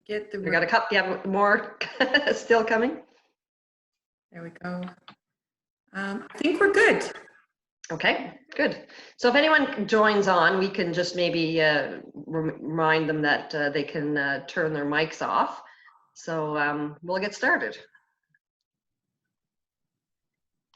get the... We got a couple, yeah, more still coming. There we go. I think we're good. Okay, good. So if anyone joins on, we can just maybe remind them that they can turn their mics off. So we'll get started.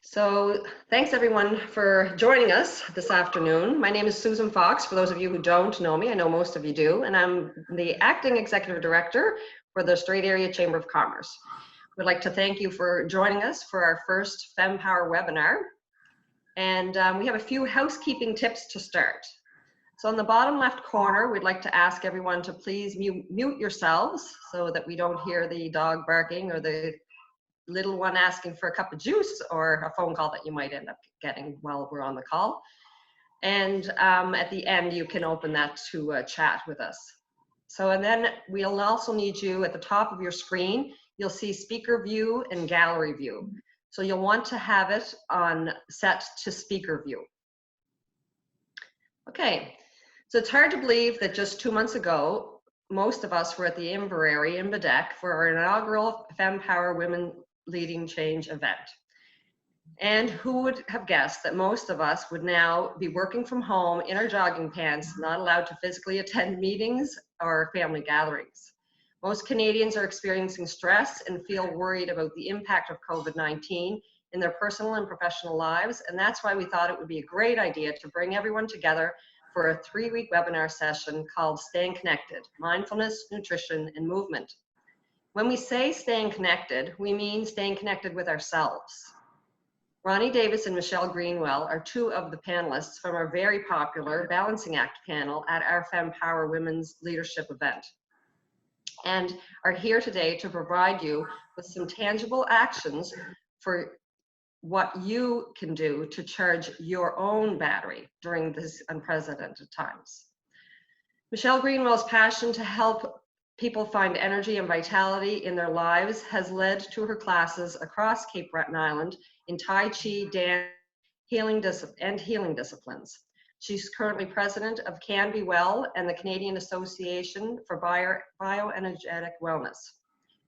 So thanks everyone for joining us this afternoon. My name is Susan Fox. For those of you who don't know me, I know most of you do, and I'm the Acting Executive Director for the Strait Area Chamber of Commerce. We'd like to thank you for joining us for our first FEMPower webinar. And we have a few housekeeping tips to start. So on the bottom left corner, we'd like to ask everyone to please mute yourselves so that we don't hear the dog barking or the little one asking for a cup of juice or a phone call that you might end up getting while we're on the call. And at the end, you can open that to chat with us. So, and then we'll also need you at the top of your screen, you'll see speaker view and gallery view. So you'll want to have it on set to speaker view. Okay, so it's hard to believe that just 2 months ago, most of us were at the Inverary in Bedeck for our inaugural FEMPower Women Leading Change event. And who would have guessed that most of us would now be working from home in our jogging pants, not allowed to physically attend meetings or family gatherings. Most Canadians are experiencing stress and feel worried about the impact of COVID-19 in their personal and professional lives, and that's why we thought it would be a great idea to bring everyone together for a 3-week webinar session called Staying Connected, Mindfulness, Nutrition, and Movement. When we say staying connected, we mean staying connected with ourselves. RONI Davis and Michelle Greenwell are 2 of the panelists from our very popular Balancing Act panel at our FEMPower Women's Leadership event, and are here today to provide you with some tangible actions for what you can do to charge your own battery during these unprecedented times. Michelle Greenwell's passion to help people find energy and vitality in their lives has led to her classes across Cape Breton Island in Tai Chi, dance, healing disciplines. She's currently president of Can Be Well and the Canadian Association for Bioenergetic Wellness.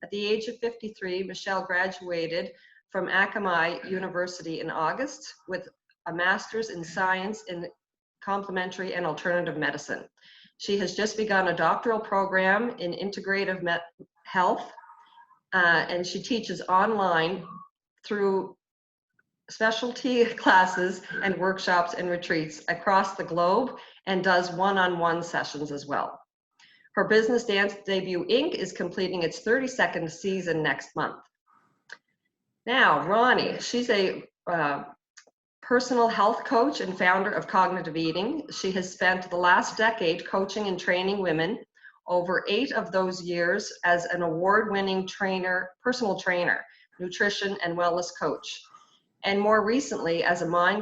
At the age of 53, Michelle graduated from Akamai University in August with a master's in science in complementary and alternative medicine. She has just begun a doctoral program in integrative health, and she teaches online through specialty classes and workshops and retreats across the globe, and does one-on-one sessions as well. Her business Dance Debut Inc. is completing its 32nd season next month. Now, RONI, she's a personal health coach and founder of Cognitive Eating. She has spent the last decade coaching and training women, over 8 of those years as an award-winning personal trainer, nutrition and wellness coach, and more recently as a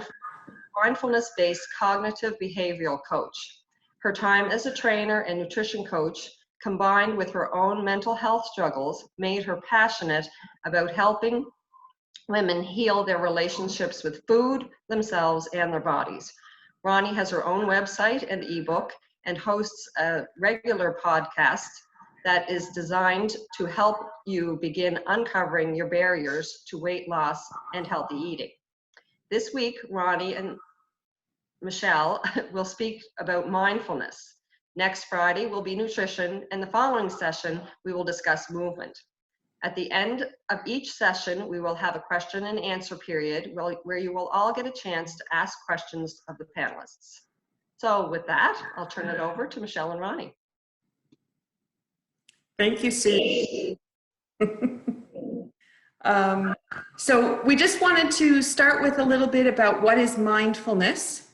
mindfulness-based cognitive behavioral coach. Her time as a trainer and nutrition coach, combined with her own mental health struggles, made her passionate about helping women heal their relationships with food, themselves, and their bodies. RONI has her own website and ebook and hosts a regular podcast that is designed to help you begin uncovering your barriers to weight loss and healthy eating. This week, RONI and Michelle will speak about mindfulness. Next Friday will be nutrition, and the following session, we will discuss movement. At the end of each session, we will have a question and answer period where you will all get a chance to ask questions of the panelists. So with that, I'll turn it over to Michelle and RONI. Thank you, Sue. So we just wanted to start with a little bit about what is mindfulness.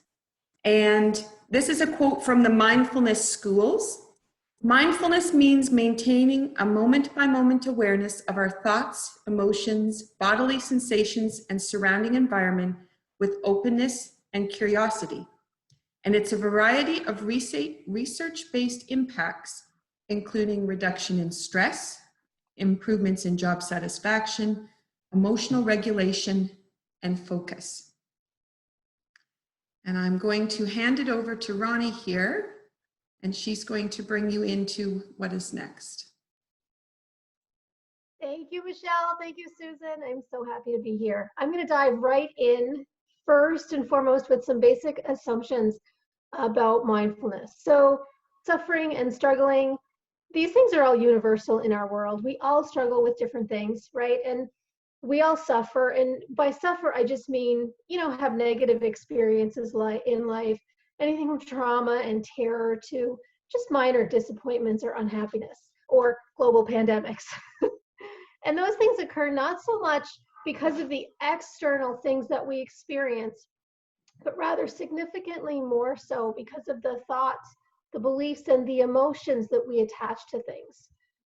And this is a quote from the Mindfulness Schools. Mindfulness means maintaining a moment-by-moment awareness of our thoughts, emotions, bodily sensations, and surrounding environment with openness and curiosity. And it's a variety of research-based impacts, including reduction in stress, improvements in job satisfaction, emotional regulation, and focus. And I'm going to hand it over to RONI here, and she's going to bring you into what is next. Thank you, Michelle. Thank you, Susan. I'm so happy to be here. I'm going to dive right in first and foremost with some basic assumptions about mindfulness. So suffering and struggling, these things are all universal in our world. We all struggle with different things, right? And we all suffer. And by suffer, I just mean, have negative experiences in life, anything from trauma and terror to just minor disappointments or unhappiness or global pandemics. And those things occur not so much because of the external things that we experience, but rather significantly more so because of the thoughts, the beliefs, and the emotions that we attach to things.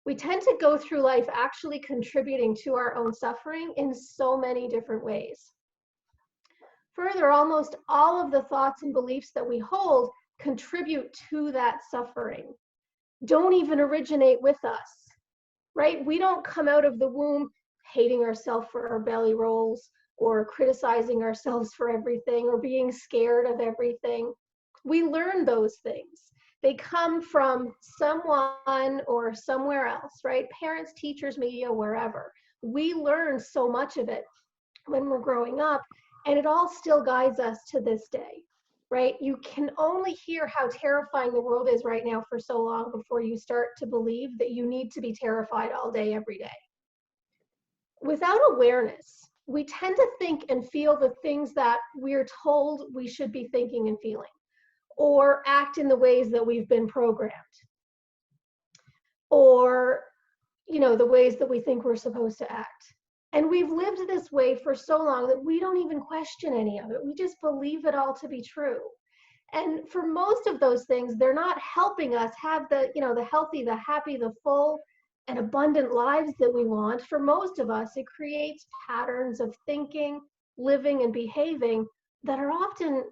We tend to go through life actually contributing to our own suffering in so many different ways. Further, almost all of the thoughts and beliefs that we hold contribute to that suffering, don't even originate with us. Right? We don't come out of the womb hating ourselves for our belly rolls or criticizing ourselves for everything or being scared of everything. We learn those things. They come from someone or somewhere else, right? Parents, teachers, media, wherever. We learn so much of it when we're growing up, and it all still guides us to this day. Right? You can only hear how terrifying the world is right now for so long before you start to believe that you need to be terrified all day, every day. Without awareness, we tend to think and feel the things that we're told we should be thinking and feeling, or act in the ways that we've been programmed, or, the ways that we think we're supposed to act. And we've lived this way for so long that we don't even question any of it. We just believe it all to be true. And for most of those things, they're not helping us have the healthy, the happy, the full and abundant lives that we want. For most of us, it creates patterns of thinking, living, and behaving that are often,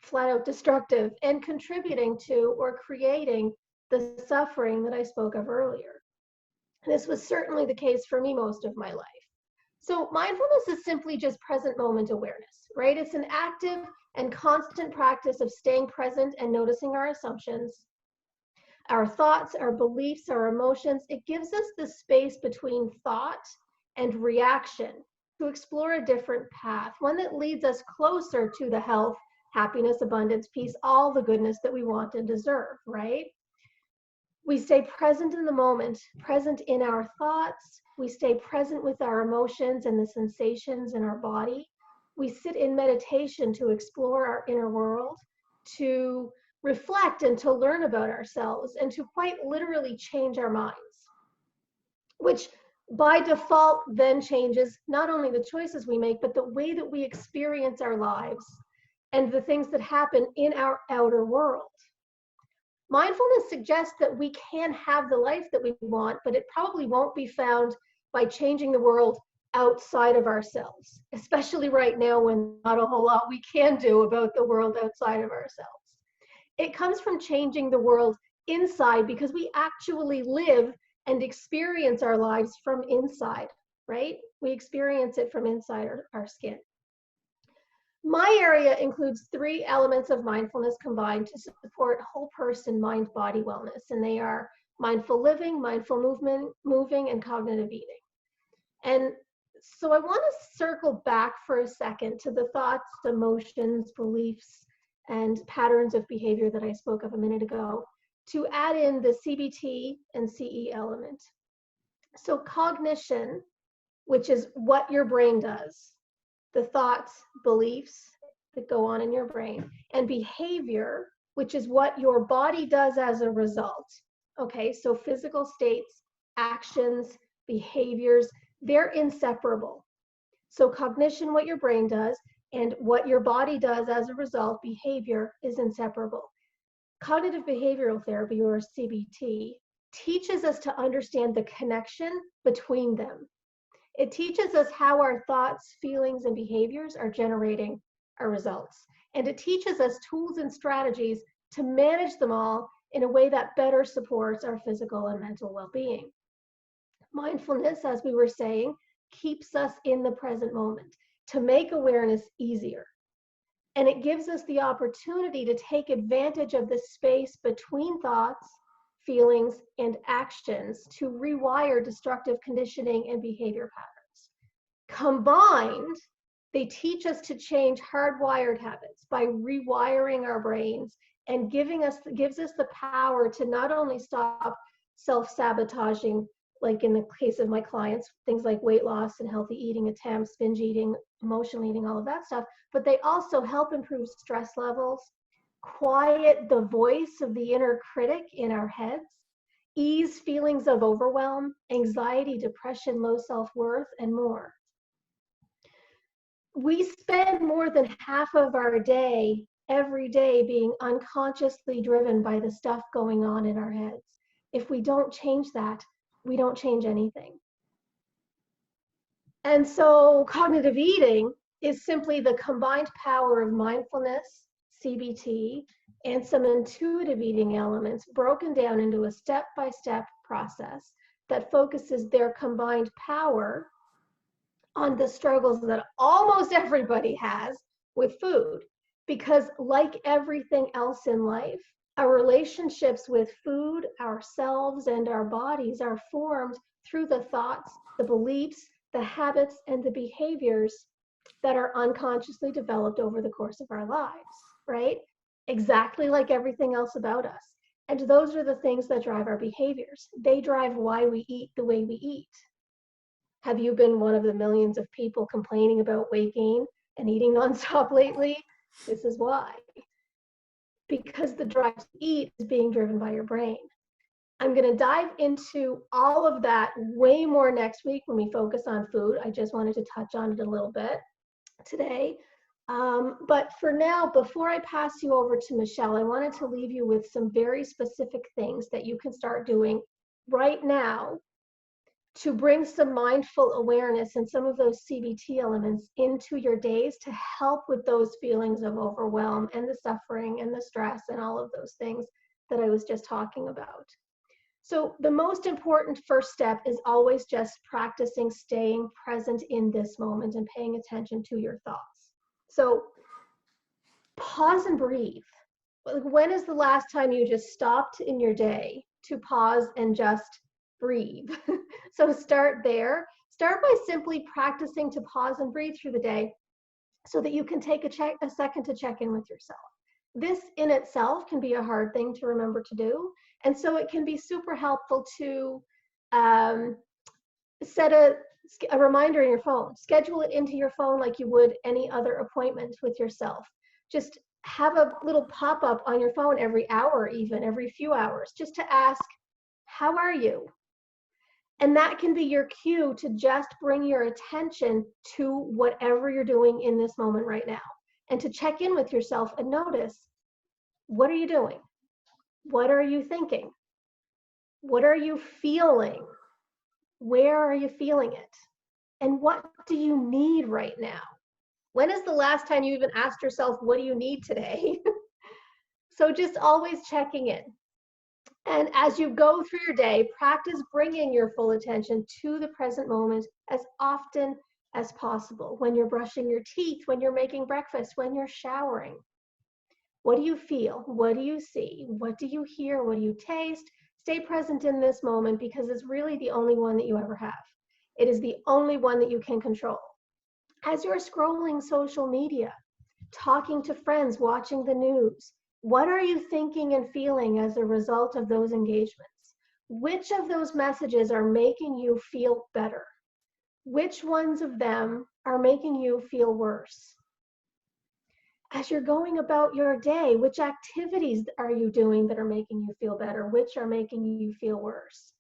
flat out destructive and contributing to or creating the suffering that I spoke of earlier. This was certainly the case for me most of my life. So mindfulness is simply just present moment awareness, right? It's an active and constant practice of staying present and noticing our assumptions, our thoughts, our beliefs, our emotions. It gives us the space between thought and reaction to explore a different path, one that leads us closer to the health, happiness, abundance, peace, all the goodness that we want and deserve, right? We stay present in the moment, present in our thoughts. We stay present with our emotions and the sensations in our body. We sit in meditation to explore our inner world, to reflect and to learn about ourselves, and to quite literally change our minds, which by default then changes not only the choices we make, but the way that we experience our lives and the things that happen in our outer world. Mindfulness suggests that we can have the life that we want, but it probably won't be found by changing the world outside of ourselves, especially right now when not a whole lot we can do about the world outside of ourselves. It comes from changing the world inside because we actually live and experience our lives from inside, right? We experience it from inside our skin. My area includes 3 elements of mindfulness combined to support whole person mind-body wellness, and they are mindful living, mindful moving, and cognitive eating. And so I want to circle back for a second to the thoughts, emotions, beliefs, and patterns of behavior that I spoke of a minute ago to add in the CBT and CE element. So cognition, which is what your brain does, the thoughts, beliefs that go on in your brain, and behavior, which is what your body does as a result. Okay, so physical states, actions, behaviors, they're inseparable. So cognition, what your brain does, and what your body does as a result, behavior, is inseparable. Cognitive behavioral therapy, or CBT, teaches us to understand the connection between them. It teaches us how our thoughts, feelings, and behaviors are generating our results. And it teaches us tools and strategies to manage them all in a way that better supports our physical and mental well-being. Mindfulness, as we were saying, keeps us in the present moment to make awareness easier. And it gives us the opportunity to take advantage of the space between thoughts, feelings, and actions to rewire destructive conditioning and behavior patterns. Combined, they teach us to change hardwired habits by rewiring our brains and gives us the power to not only stop self-sabotaging, like in the case of my clients, things like weight loss and healthy eating attempts, binge eating, emotional eating, all of that stuff, but they also help improve stress levels, quiet the voice of the inner critic in our heads, ease feelings of overwhelm, anxiety, depression, low self-worth, and more. We spend more than half of our day, every day, being unconsciously driven by the stuff going on in our heads. If we don't change that, we don't change anything. And so cognitive eating is simply the combined power of mindfulness, CBT, and some intuitive eating elements broken down into a step-by-step process that focuses their combined power on the struggles that almost everybody has with food. Because like everything else in life, our relationships with food, ourselves, and our bodies are formed through the thoughts, the beliefs, the habits, and the behaviors that are unconsciously developed over the course of our lives, right? Exactly like everything else about us. And those are the things that drive our behaviors. They drive why we eat the way we eat. Have you been one of the millions of people complaining about weight gain and eating nonstop lately? This is why. Because the drive to eat is being driven by your brain. I'm going to dive into all of that way more next week when we focus on food. I just wanted to touch on it a little bit today. But for now, before I pass you over to Michelle, I wanted to leave you with some very specific things that you can start doing right now to bring some mindful awareness and some of those CBT elements into your days to help with those feelings of overwhelm and the suffering and the stress and all of those things that I was just talking about. So the most important first step is always just practicing staying present in this moment and paying attention to your thoughts. So pause and breathe. When is the last time you just stopped in your day to pause and just breathe? So start there. Start by simply practicing to pause and breathe through the day so that you can take a second to check in with yourself. This in itself can be a hard thing to remember to do. And so it can be super helpful to set a reminder in your phone. Schedule it into your phone like you would any other appointment with yourself. Just have a little pop-up on your phone every hour, even every few hours, just to ask, how are you? And that can be your cue to just bring your attention to whatever you're doing in this moment right now, and to check in with yourself and notice, what are you doing? What are you thinking? What are you feeling? Where are you feeling it? And what do you need right now? When is the last time you even asked yourself, what do you need today? So just always checking in. And as you go through your day, practice bringing your full attention to the present moment as often as possible. When you're brushing your teeth, when you're making breakfast, when you're showering. What do you feel? What do you see? What do you hear? What do you taste? Stay present in this moment because it's really the only one that you ever have. It is the only one that you can control. As you're scrolling social media, talking to friends, watching the news, what are you thinking and feeling as a result of those engagements? Which of those messages are making you feel better? Which ones of them are making you feel worse? As you're going about your day, which activities are you doing that are making you feel better? Which are making you feel worse?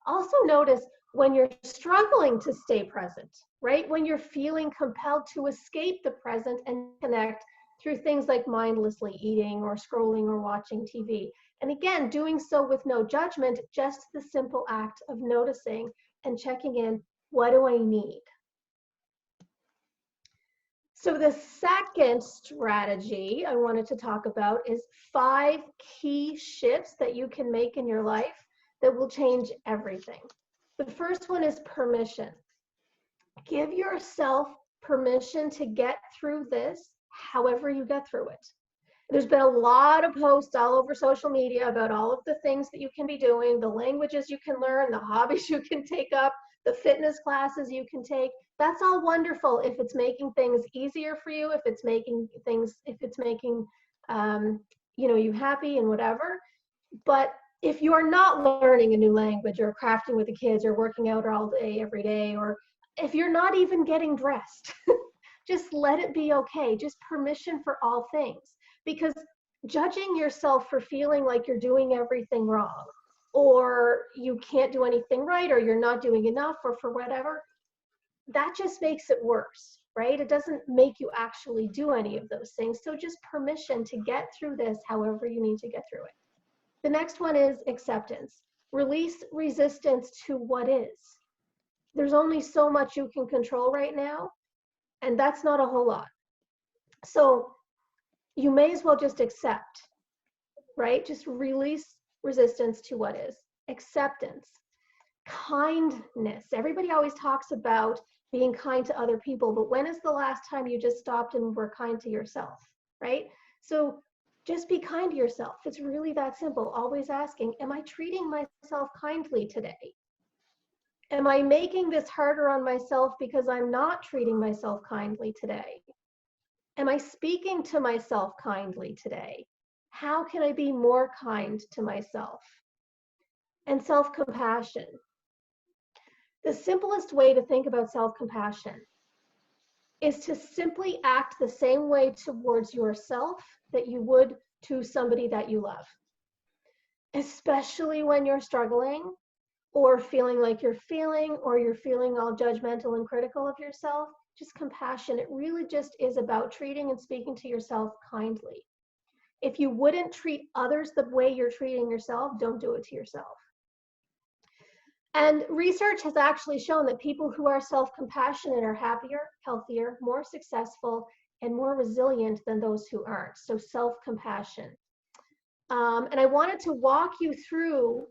Also notice when you're struggling to stay present, right? When you're feeling compelled to escape the present and connect through things like mindlessly eating or scrolling or watching TV. And again, doing so with no judgment, just the simple act of noticing and checking in, what do I need? So the second strategy I wanted to talk about is 5 key shifts that you can make in your life that will change everything. The first one is permission. Give yourself permission to get through this however you get through it. There's been a lot of posts all over social media about all of the things that you can be doing, the languages you can learn, the hobbies you can take up, the fitness classes you can take. That's all wonderful if it's making things easier for you, if it's making you happy and whatever. But if you're not learning a new language or crafting with the kids or working out all day, every day, or if you're not even getting dressed, just let it be okay. Just permission for all things. Because judging yourself for feeling like you're doing everything wrong, or you can't do anything right, or you're not doing enough, or for whatever, that just makes it worse, right? It doesn't make you actually do any of those things. So just permission to get through this however you need to get through it. The next one is acceptance. Release resistance to what is. There's only so much you can control right now, and that's not a whole lot. So you may as well just accept, right? Just release resistance to what is. Acceptance. Kindness. Everybody always talks about being kind to other people, but when is the last time you just stopped and were kind to yourself, right? So just be kind to yourself. It's really that simple. Always asking, am I treating myself kindly today? Am I making this harder on myself because I'm not treating myself kindly today? Am I speaking to myself kindly today? How can I be more kind to myself? And self-compassion. The simplest way to think about self-compassion is to simply act the same way towards yourself that you would to somebody that you love. Especially when you're struggling or feeling like you're feeling, or you're feeling all judgmental and critical of yourself. Just compassion. It really just is about treating and speaking to yourself kindly. If you wouldn't treat others the way you're treating yourself, don't do it to yourself. And research has actually shown that people who are self-compassionate are happier, healthier, more successful, and more resilient than those who aren't. So self-compassion. And I wanted to walk you through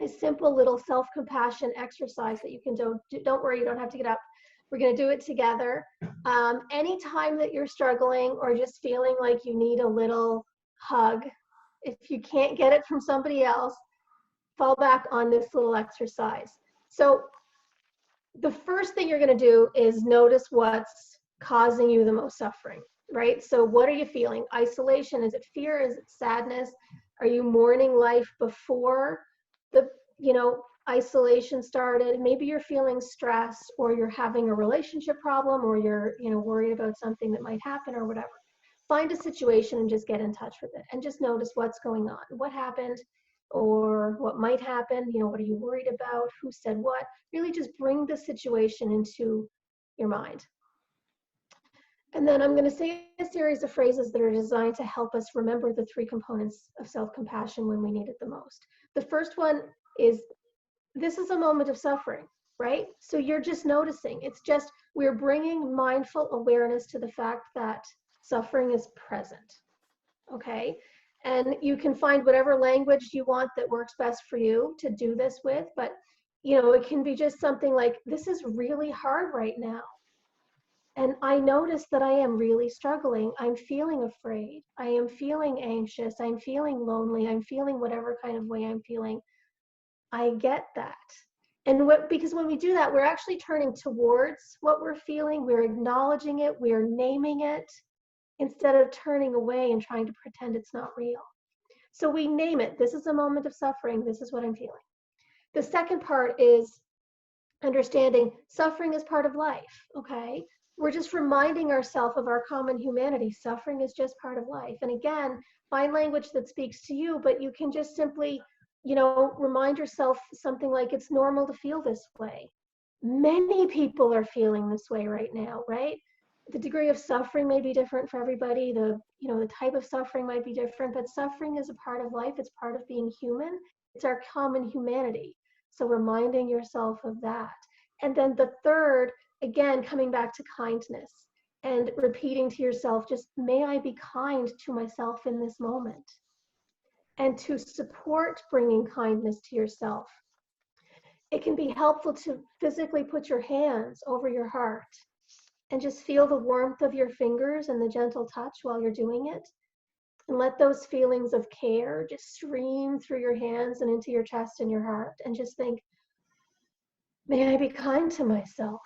a simple little self-compassion exercise that you can do. Don't worry, you don't have to get up. We're going to do it together. Anytime that you're struggling or just feeling like you need a little hug, if you can't get it from somebody else, fall back on this little exercise. So the first thing you're going to do is notice what's causing you the most suffering, right? So what are you feeling? Isolation? Is it fear? Is it sadness? Are you mourning life before the isolation started? Maybe you're feeling stressed, or you're having a relationship problem, or you're worried about something that might happen or whatever. Find a situation and just get in touch with it, and just notice what's going on, what happened, or what might happen. What are you worried about? Who said what? Really just bring the situation into your mind. And then I'm going to say a series of phrases that are designed to help us remember the three components of self-compassion when we need it the most. The first one is, this is a moment of suffering, right? So you're just noticing. It's just, we're bringing mindful awareness to the fact that suffering is present, okay? And you can find whatever language you want that works best for you to do this with, but it can be just something like, this is really hard right now. And I notice that I am really struggling. I'm feeling afraid. I am feeling anxious. I'm feeling lonely. I'm feeling whatever kind of way I'm feeling. I get that. And because when we do that, we're actually turning towards what we're feeling. We're acknowledging it. We're naming it instead of turning away and trying to pretend it's not real. So we name it. This is a moment of suffering. This is what I'm feeling. The second part is understanding suffering is part of life, okay? We're just reminding ourselves of our common humanity. Suffering is just part of life. And again, find language that speaks to you, but you can just simply, remind yourself something like, it's normal to feel this way. Many people are feeling this way right now, right? The degree of suffering may be different for everybody. The type of suffering might be different, but suffering is a part of life. It's part of being human. It's our common humanity. So reminding yourself of that. And then the third, again, coming back to kindness and repeating to yourself, just, may I be kind to myself in this moment. And to support bringing kindness to yourself, it can be helpful to physically put your hands over your heart and just feel the warmth of your fingers and the gentle touch while you're doing it. And let those feelings of care just stream through your hands and into your chest and your heart. And just think, may I be kind to myself?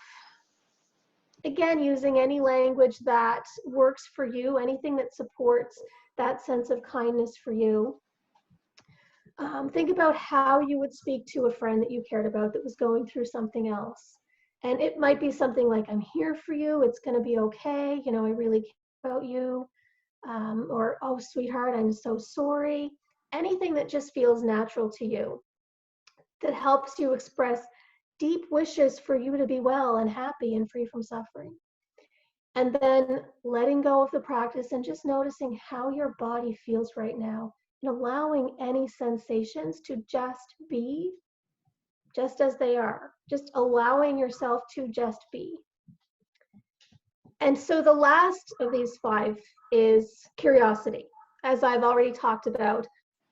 Again, using any language that works for you, anything that supports that sense of kindness for you. Think about how you would speak to a friend that you cared about that was going through something else. And it might be something like, I'm here for you, it's going to be okay, you know, I really care about you. Or, oh, sweetheart, I'm so sorry. Anything that just feels natural to you, that helps you express deep wishes for you to be well and happy and free from suffering. And then letting go of the practice and just noticing how your body feels right now, and allowing any sensations to just be, just as they are, just allowing yourself to just be. And so the last of these 5 is curiosity. As I've already talked about,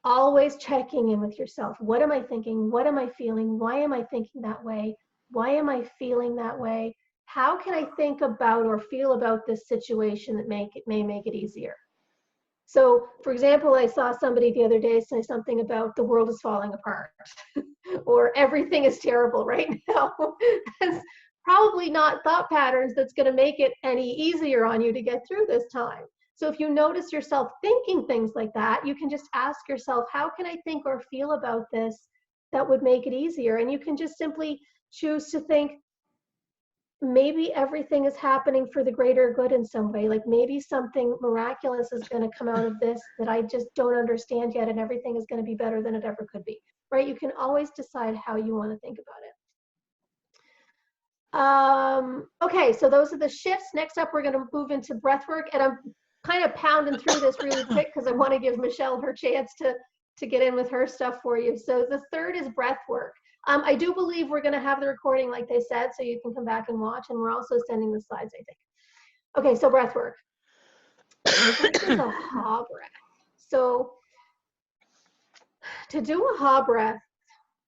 always checking in with yourself. What am I thinking? What am I feeling? Why am I thinking that way? Why am I feeling that way? How can I think about or feel about this situation that may make it easier? So, for example, I saw somebody the other day say something about the world is falling apart or everything is terrible right now. That's probably not thought patterns that's going to make it any easier on you to get through this time. So if you notice yourself thinking things like that, you can just ask yourself, how can I think or feel about this that would make it easier? And you can just simply choose to think, maybe everything is happening for the greater good in some way. Like maybe something miraculous is going to come out of this that I just don't understand yet, and everything is going to be better than it ever could be, right? You can always decide how you want to think about it. Okay, so those are the shifts. Next up, we're going to move into breath work, and I'm kind of pounding through this really quick because I want to give Michelle her chance to get in with her stuff for you. So the third is breath work. I do believe we're going to have the recording like they said, so you can come back and watch, and we're also sending the slides, I think. Okay, so breath work. First is a ha breath. So to do a ha breath,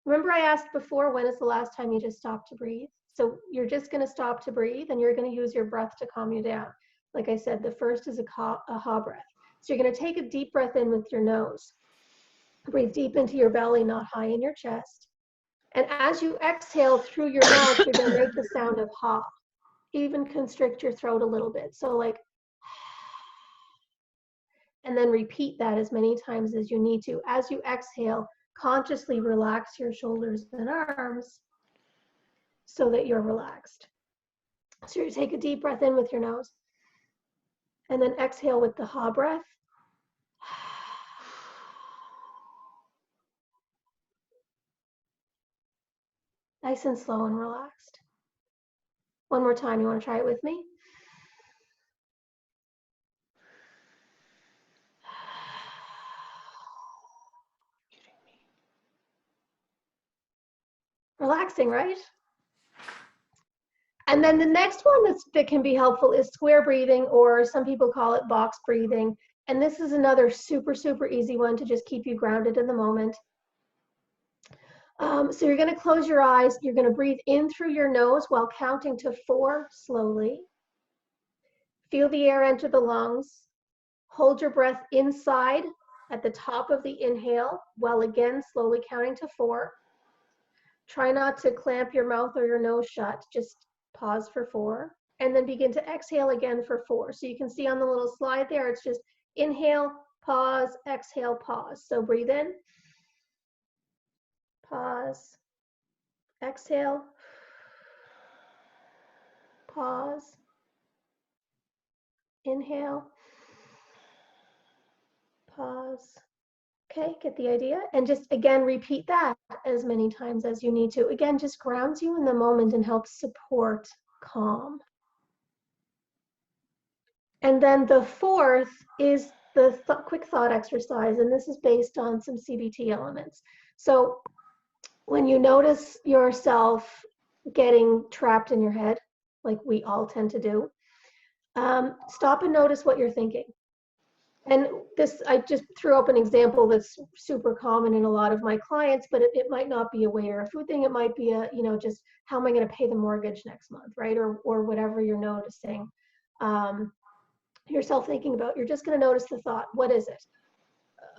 remember I asked before, when is the last time you just stopped to breathe? So you're just going to stop to breathe, and you're going to use your breath to calm you down. Like I said, the first is a ha breath. So you're going to take a deep breath in with your nose. Breathe deep into your belly, not high in your chest. And as you exhale through your mouth, you're going to make the sound of ha. Even constrict your throat a little bit. So like, and then repeat that as many times as you need to. As you exhale, consciously relax your shoulders and arms so that you're relaxed. So you take a deep breath in with your nose, and then exhale with the ha breath. Nice and slow and relaxed. One more time. You want to try it with me? Relaxing, right? And then the next one that can be helpful is square breathing, or some people call it box breathing. And this is another super, super easy one to just keep you grounded in the moment. So you're going to close your eyes. You're going to breathe in through your nose while counting to 4 slowly. Feel the air enter the lungs. Hold your breath inside at the top of the inhale while again slowly counting to 4. Try not to clamp your mouth or your nose shut. Just pause for 4. And then begin to exhale again for 4. So you can see on the little slide there, it's just inhale, pause, exhale, pause. So breathe in. Pause, exhale, pause, inhale, pause. Okay, get the idea? And just again, repeat that as many times as you need to. Again, just grounds you in the moment and helps support calm. And then the fourth is the quick thought exercise, and this is based on some CBT elements. So when you notice yourself getting trapped in your head, like we all tend to do, stop and notice what you're thinking. And this, I just threw up an example that's super common in a lot of my clients, but it might not be a weight or a food thing. It might be a, just how am I going to pay the mortgage next month, right? Or whatever you're noticing. yourself thinking about, you're just going to notice the thought. What is it?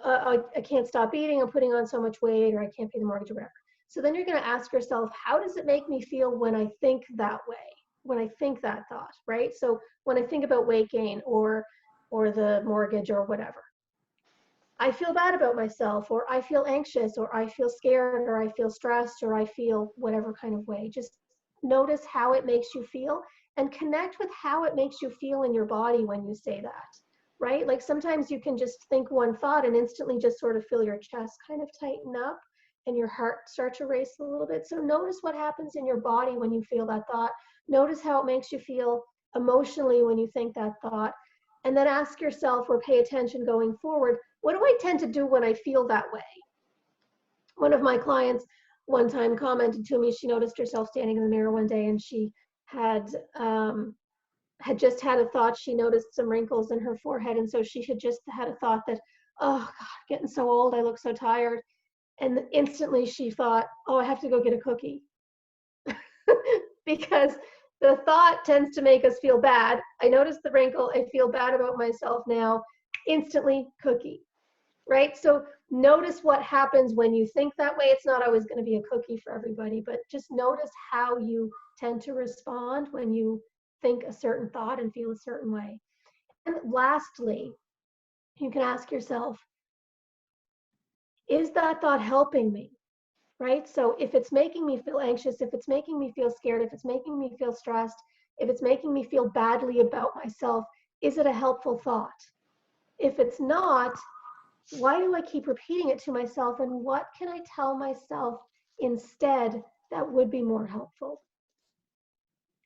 I can't stop eating, I'm putting on so much weight, or I can't pay the mortgage, or whatever. So then you're going to ask yourself, how does it make me feel when I think that way, when I think that thought, right? So when I think about weight gain or the mortgage or whatever, I feel bad about myself, or I feel anxious, or I feel scared, or I feel stressed, or I feel whatever kind of way. Just notice how it makes you feel and connect with how it makes you feel in your body when you say that, right? Like sometimes you can just think one thought and instantly just sort of feel your chest kind of tighten up and your heart start to race a little bit. So notice what happens in your body when you feel that thought. Notice how it makes you feel emotionally when you think that thought. And then ask yourself, or pay attention going forward, what do I tend to do when I feel that way? One of my clients one time commented to me, she noticed herself standing in the mirror one day, and she had just had a thought. She noticed some wrinkles in her forehead, and so she had just had a thought that, oh God, getting so old, I look so tired. And instantly she thought, oh, I have to go get a cookie. Because the thought tends to make us feel bad. I noticed the wrinkle, I feel bad about myself now, instantly cookie, right? So notice what happens when you think that way. It's not always going to be a cookie for everybody, but just notice how you tend to respond when you think a certain thought and feel a certain way. And lastly, you can ask yourself, is that thought helping me? Right? So if it's making me feel anxious, if it's making me feel scared, if it's making me feel stressed, if it's making me feel badly about myself, is it a helpful thought? If it's not, why do I keep repeating it to myself? And what can I tell myself instead that would be more helpful?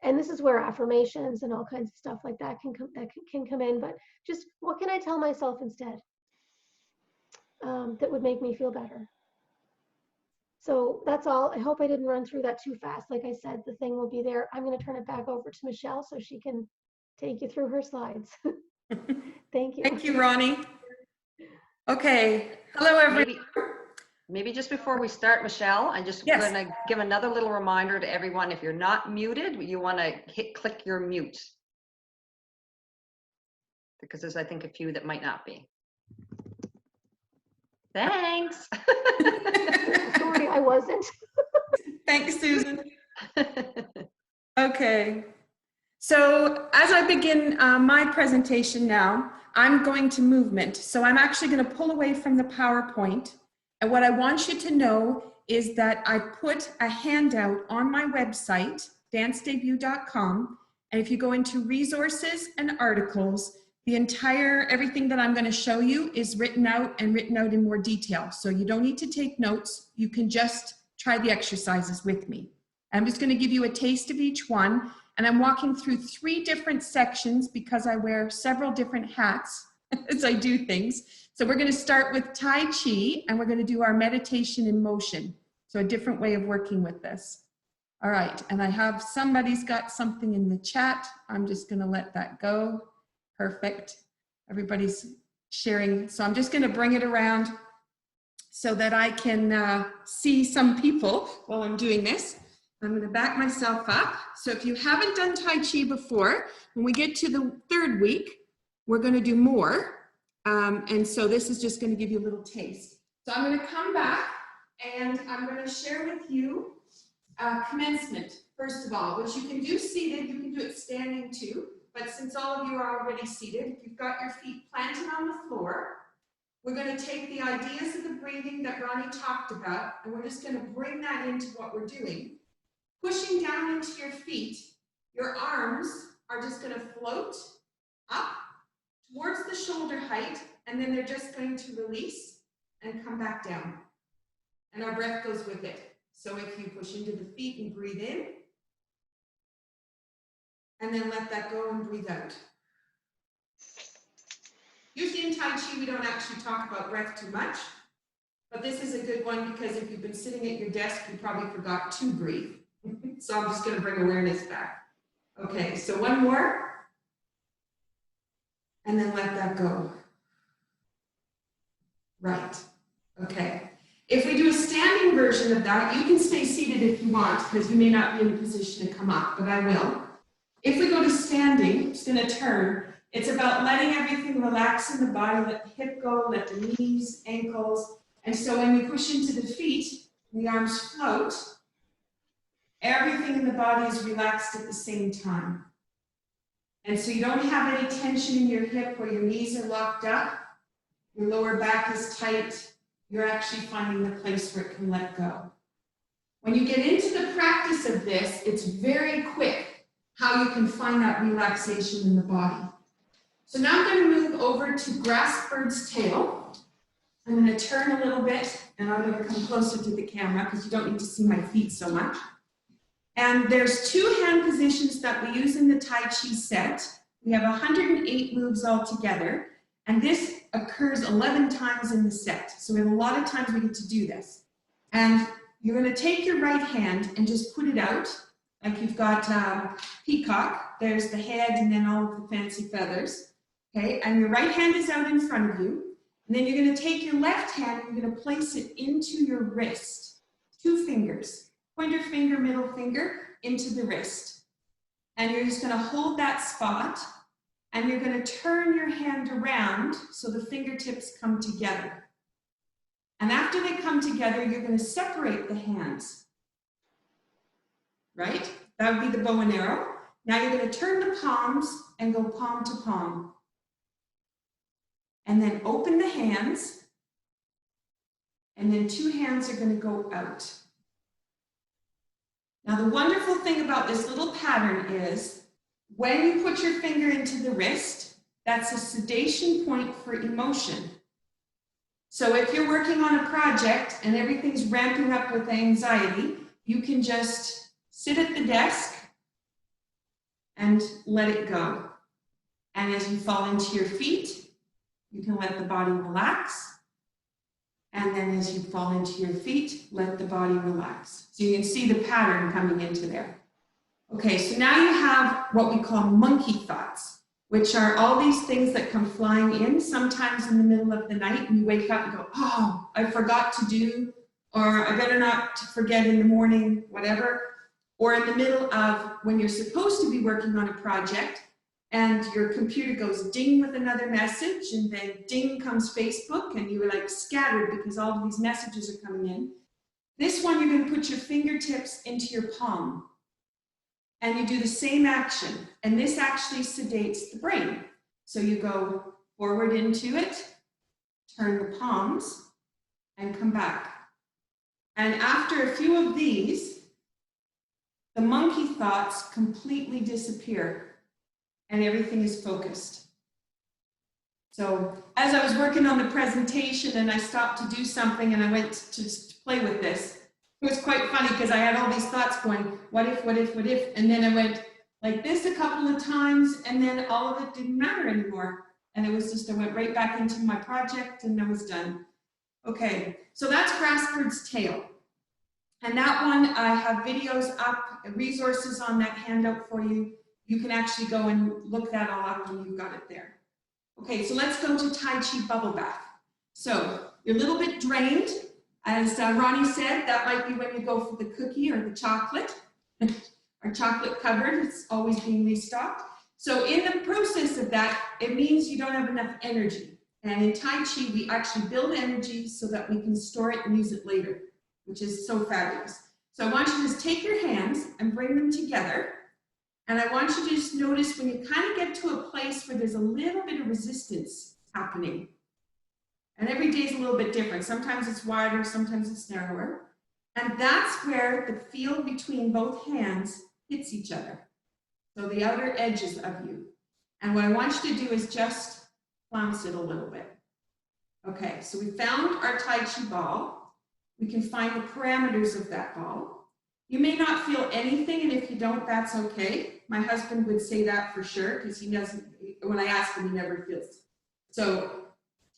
And this is where affirmations and all kinds of stuff like that can come in. But just what can I tell myself instead that would make me feel better? So that's all. I hope I didn't run through that too fast. Like I said, the thing will be there. I'm going to turn it back over to Michelle so she can take you through her slides. Thank you. Thank you, Ronnie. Okay. Hello, everyone. Maybe just before we start, Michelle, I'm just going to give another little reminder to everyone. If you're not muted, you want to click your mute. Because there's, I think, a few that might not be. Thanks. Sorry, I wasn't. Thanks, Susan. Okay. So as I begin my presentation now, I'm going to movement. So I'm actually going to pull away from the PowerPoint. And what I want you to know is that I put a handout on my website, dancedebut.com. And if you go into resources and articles, everything that I'm going to show you is written out in more detail. So you don't need to take notes. You can just try the exercises with me. I'm just going to give you a taste of each one. And I'm walking through 3 different sections because I wear several different hats as I do things. So we're going to start with Tai Chi, and we're going to do our meditation in motion. So a different way of working with this. All right. And I have somebody's got something in the chat. I'm just going to let that go. Perfect. Everybody's sharing. So I'm just going to bring it around so that I can see some people while I'm doing this. I'm going to back myself up. So if you haven't done Tai Chi before, when we get to the 3rd week, we're going to do more. And so this is just going to give you a little taste. So I'm going to come back and I'm going to share with you commencement, first of all, which you can do seated. You can do it standing too. But since all of you are already seated, if you've got your feet planted on the floor, we're going to take the ideas of the breathing that Ronnie talked about, and we're just going to bring that into what we're doing. Pushing down into your feet, your arms are just going to float up towards the shoulder height, and then they're just going to release and come back down. And our breath goes with it. So if you push into the feet and breathe in, and then let that go and breathe out. Usually in Tai Chi, we don't actually talk about breath too much, but this is a good one because if you've been sitting at your desk, you probably forgot to breathe. So I'm just going to bring awareness back. Okay, so one more. And then let that go. Right. Okay. If we do a standing version of that, you can stay seated if you want because you may not be in a position to come up, but I will. If we go to standing, I'm just going to turn. It's about letting everything relax in the body, let the hip go, let the knees, ankles. And so when you push into the feet, the arms float, everything in the body is relaxed at the same time. And so you don't have any tension in your hip or your knees are locked up, your lower back is tight, you're actually finding the place where it can let go. When you get into the practice of this, it's very quick how you can find that relaxation in the body. So now I'm going to move over to grass bird's tail. I'm going to turn a little bit and I'm going to come closer to the camera because you don't need to see my feet so much. And there's 2 hand positions that we use in the Tai Chi set. We have 108 moves altogether, and this occurs 11 times in the set. So we have a lot of times we get to do this. And you're going to take your right hand and just put it out, like you've got peacock. There's the head and then all of the fancy feathers. Okay, and your right hand is out in front of you. And then you're going to take your left hand and you're going to place it into your wrist. 2 fingers. Pointer finger, middle finger, into the wrist. And you're just going to hold that spot, and you're going to turn your hand around so the fingertips come together. And after they come together, you're going to separate the hands. Right? That would be the bow and arrow. Now you're going to turn the palms and go palm to palm. And then open the hands, and then 2 hands are going to go out. Now, the wonderful thing about this little pattern is when you put your finger into the wrist, that's a sedation point for emotion. So if you're working on a project and everything's ramping up with anxiety, you can just sit at the desk and let it go. And as you fall into your feet, you can let the body relax. And then as you fall into your feet, let the body relax. So you can see the pattern coming into there. Okay, so now you have what we call monkey thoughts, which are all these things that come flying in, sometimes in the middle of the night, and you wake up and go, oh, I forgot to do, or I better not forget in the morning, whatever. Or in the middle of when you're supposed to be working on a project, and your computer goes ding with another message, and then ding comes Facebook, and you're like scattered because all of these messages are coming in. This one, you're going to put your fingertips into your palm, and you do the same action, and this actually sedates the brain. So you go forward into it, turn the palms, and come back. And after a few of these, the monkey thoughts completely disappear. And everything is focused. So as I was working on the presentation and I stopped to do something and I went to play with this, it was quite funny because I had all these thoughts going, what if, what if, what if? And then I went like this a couple of times and then all of it didn't matter anymore. And it was just, I went right back into my project and I was done. Okay, so that's grass bird's tail. And that one, I have videos up, resources on that handout for you. You can actually go and look that all up when you've got it there. Okay, so let's go to Tai Chi bubble bath. So you're a little bit drained. As Ronnie said, that might be when you go for the cookie or the chocolate. Our chocolate cupboard is always being restocked. So in the process of that, it means you don't have enough energy. And in Tai Chi, we actually build energy so that we can store it and use it later, which is so fabulous. So I want you to just take your hands and bring them together. And I want you to just notice when you kind of get to a place where there's a little bit of resistance happening. And every day is a little bit different. Sometimes it's wider, sometimes it's narrower. And that's where the field between both hands hits each other. So the outer edges of you. And what I want you to do is just bounce it a little bit. Okay, so we found our Tai Chi ball. We can find the parameters of that ball. You may not feel anything, and if you don't, that's okay. My husband would say that for sure, because he doesn't, when I ask him, he never feels. So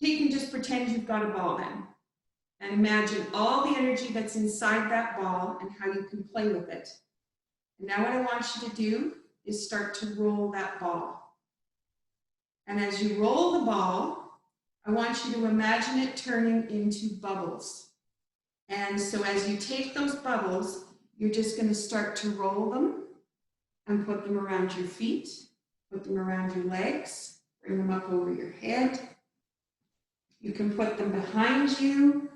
take and just pretend you've got a ball then. And imagine all the energy that's inside that ball and how you can play with it. And now what I want you to do is start to roll that ball. And as you roll the ball, I want you to imagine it turning into bubbles. And so as you take those bubbles, you're just going to start to roll them and put them around your feet, put them around your legs, Bring them up over your head. You can put them behind you.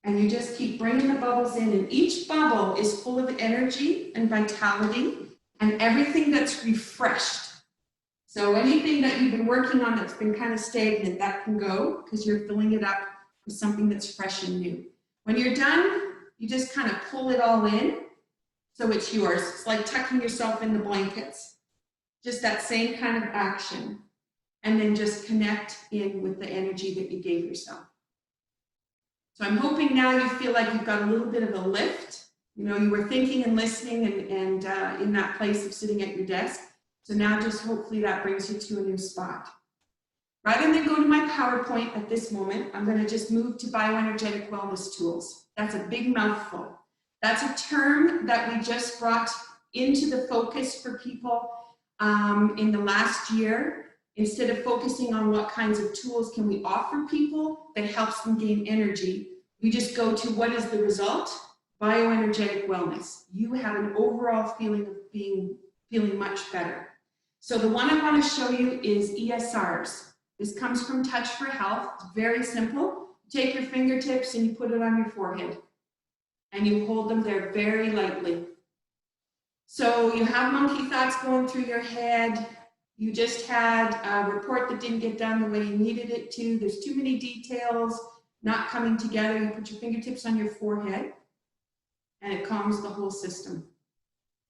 And you just keep bringing the bubbles in. And each bubble is full of energy and vitality and everything that's refreshed. So anything that you've been working on that's been kind of stagnant, that can go because you're filling it up with something that's fresh and new. When you're done, you just kind of pull it all in so it's yours. It's like tucking yourself in the blankets. Just that same kind of action. And then just connect in with the energy that you gave yourself. So I'm hoping now you feel like you've got a little bit of a lift. You know, you were thinking and listening and in that place of sitting at your desk. So now just hopefully that brings you to a new spot. Rather than go to my PowerPoint at this moment, I'm going to just move to bioenergetic wellness tools. That's a big mouthful. That's a term that we just brought into the focus for people in the last year. Instead of focusing on what kinds of tools can we offer people that helps them gain energy, we just go to what is the result? Bioenergetic wellness. You have an overall feeling of feeling much better. So the one I want to show you is ESRs. This comes from Touch for Health. It's very simple. You take your fingertips and you put it on your forehead. And you hold them there very lightly. So you have monkey thoughts going through your head. You just had a report that didn't get done the way you needed it to. There's too many details not coming together. You put your fingertips on your forehead and it calms the whole system.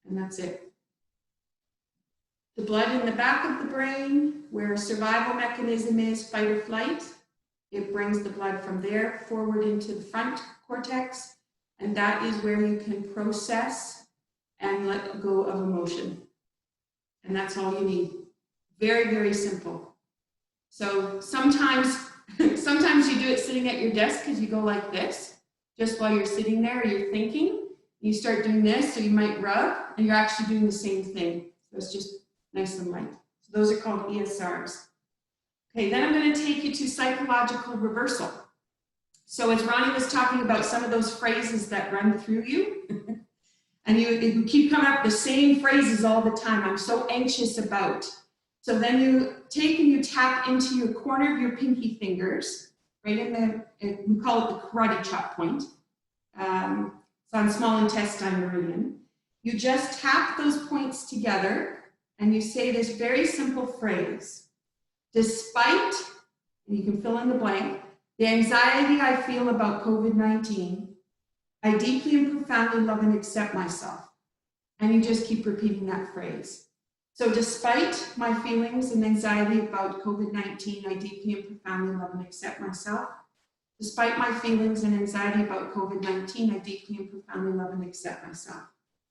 And that's it. The blood in the back of the brain, where a survival mechanism is fight or flight, it brings the blood from there forward into the front cortex. And that is where you can process and let go of emotion. And that's all you need. Very, very simple. So sometimes you do it sitting at your desk because you go like this, just while you're sitting there, you're thinking, you start doing this, so you might rub, and you're actually doing the same thing. So it's just nice and light. So those are called ESRs. Okay, then I'm going to take you to psychological reversal. So as Ronnie was talking about some of those phrases that run through you, and you keep coming up with the same phrases all the time. I'm so anxious about. So then you take and you tap into your corner of your pinky fingers, right in the, we call it the karate chop point. It's on small intestine meridian. You just tap those points together and you say this very simple phrase. Despite, and you can fill in the blank, the anxiety I feel about COVID-19, I deeply and profoundly love and accept myself. And you just keep repeating that phrase. So despite my feelings and anxiety about COVID-19, I deeply and profoundly love and accept myself. Despite my feelings and anxiety about COVID-19, I deeply and profoundly love and accept myself.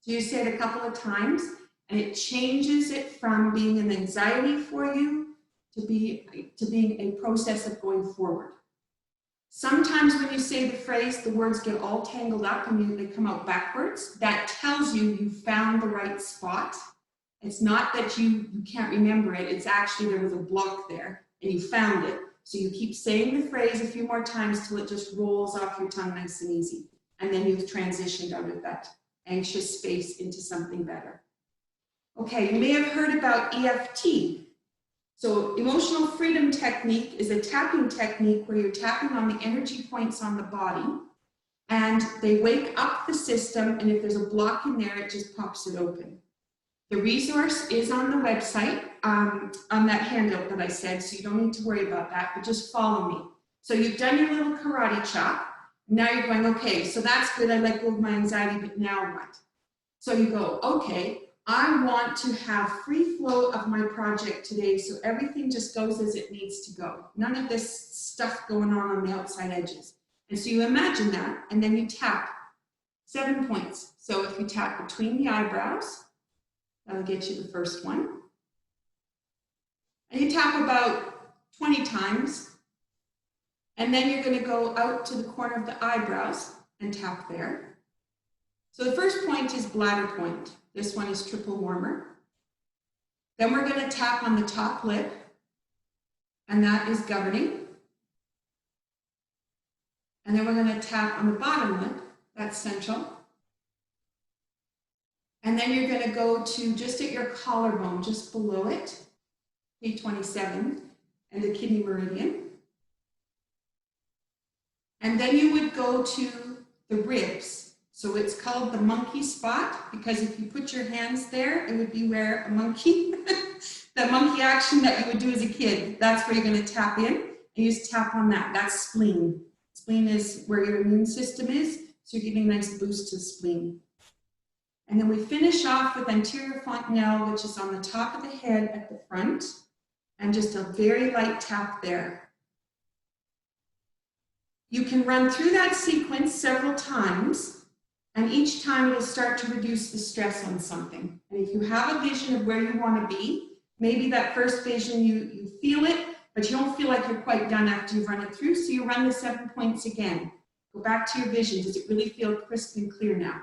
So you say it a couple of times, and it changes it from being an anxiety for you to being a process of going forward. Sometimes when you say the phrase, the words get all tangled up and they come out backwards. That tells you found the right spot. It's not that you can't remember it. It's actually there was a block there and you found it. So you keep saying the phrase a few more times till it just rolls off your tongue nice and easy. And then you've transitioned out of that anxious space into something better. Okay, you may have heard about EFT. So emotional freedom technique is a tapping technique where you're tapping on the energy points on the body and they wake up the system, and if there's a block in there, it just pops it open. The resource is on the website, on that handout that I said, so you don't need to worry about that, but just follow me. So you've done your little karate chop. Now you're going, okay, so that's good. I let go of my anxiety, but now what? So you go, okay, I want to have free flow of my project today, so everything just goes as it needs to go. None of this stuff going on the outside edges. And so you imagine that, and then you tap 7 points. So if you tap between the eyebrows, that'll get you the first one. And you tap about 20 times. And then you're going to go out to the corner of the eyebrows and tap there. So the first point is bladder point. This one is triple warmer. Then we're going to tap on the top lip, and that is governing. And then we're going to tap on the bottom lip, that's central. And then you're going to go to just at your collarbone, just below it. K27, and the kidney meridian. And then you would go to the ribs. So it's called the monkey spot, because if you put your hands there, it would be where a monkey, that monkey action that you would do as a kid, that's where you're going to tap in, and you just tap on that. That's spleen. Spleen is where your immune system is, so you're giving a nice boost to the spleen. And then we finish off with anterior fontanelle, which is on the top of the head at the front, and just a very light tap there. You can run through that sequence several times, and each time it'll start to reduce the stress on something. And if you have a vision of where you want to be, maybe that first vision you feel it, but you don't feel like you're quite done after you've run it through, so you run the 7 points again. Go back to your vision. Does it really feel crisp and clear now?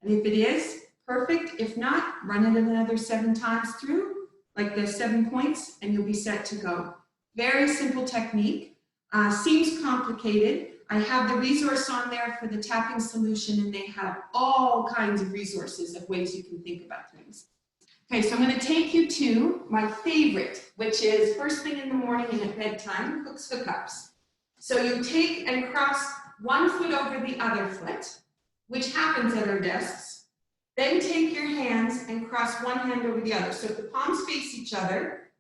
And if it is, perfect. If not, run it another 7 times through, like the 7 points, and you'll be set to go. Very simple technique. Seems complicated. I have the resource on there for the tapping solution, and they have all kinds of resources of ways you can think about things. Okay, so I'm going to take you to my favorite, which is first thing in the morning and at bedtime, hooks, hookups. So you take and cross one foot over the other foot, which happens at our desks. Then take your hands and cross one hand over the other. So if the palms face each other,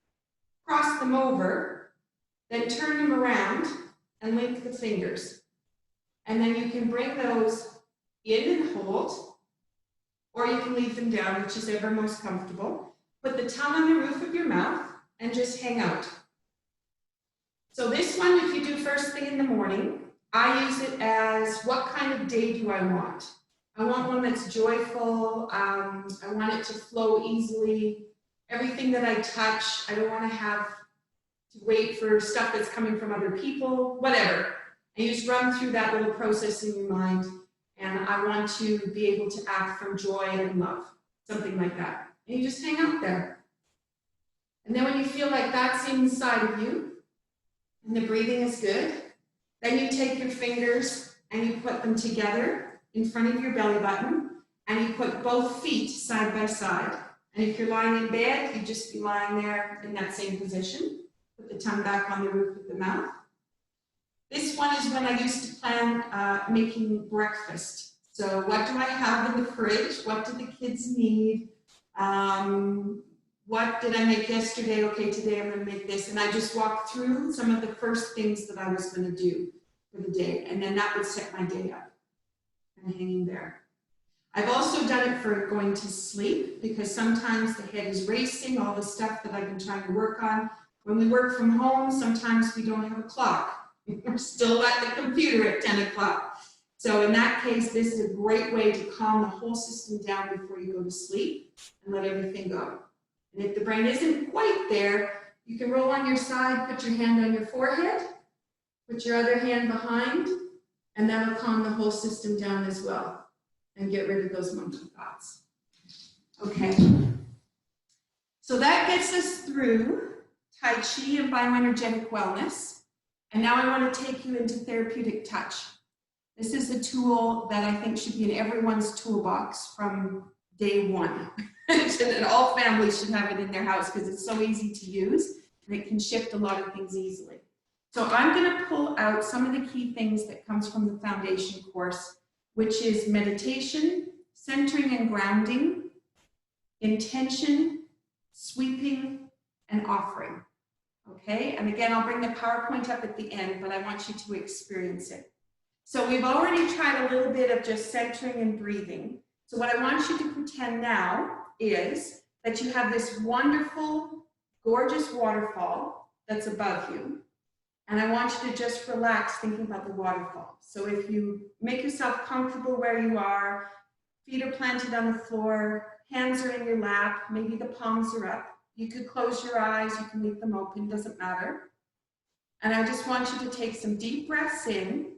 cross them over, then turn them around and link the fingers. And then you can bring those in and hold, or you can leave them down, which is ever most comfortable. Put the tongue on the roof of your mouth and just hang out. So this one, if you do first thing in the morning, I use it as what kind of day do I want? I want one that's joyful. I want it to flow easily. Everything that I touch, I don't want to have to wait for stuff that's coming from other people, whatever. And you just run through that little process in your mind. And I want to be able to act from joy and love, something like that. And you just hang out there. And then when you feel like that's inside of you, and the breathing is good, then you take your fingers and you put them together in front of your belly button, and you put both feet side by side. And if you're lying in bed, you just be lying there in that same position. Put the tongue back on the roof of the mouth. This one is when I used to plan making breakfast. So what do I have in the fridge? What do the kids need? What did I make yesterday? Okay, today I'm going to make this. And I just walked through some of the first things that I was going to do for the day. And then that would set my day up and hanging there. I've also done it for going to sleep, because sometimes the head is racing, all the stuff that I've been trying to work on. When we work from home, sometimes we don't have a clock. We're still at the computer at 10 o'clock. So in that case, this is a great way to calm the whole system down before you go to sleep and let everything go. And if the brain isn't quite there, you can roll on your side, put your hand on your forehead, put your other hand behind, and that'll calm the whole system down as well and get rid of those monkey thoughts. Okay. So that gets us through Tai Chi and bioenergetic wellness. And now I want to take you into therapeutic touch. This is a tool that I think should be in everyone's toolbox from day one. And all families should have it in their house, because it's so easy to use and it can shift a lot of things easily. So I'm going to pull out some of the key things that comes from the foundation course, which is meditation, centering and grounding, intention, sweeping, and offering. Okay, and again, I'll bring the PowerPoint up at the end, but I want you to experience it. So we've already tried a little bit of just centering and breathing. So what I want you to pretend now is that you have this wonderful, gorgeous waterfall that's above you. And I want you to just relax thinking about the waterfall. So if you make yourself comfortable where you are, feet are planted on the floor, hands are in your lap, maybe the palms are up. You could close your eyes, you can leave them open, doesn't matter. And I just want you to take some deep breaths in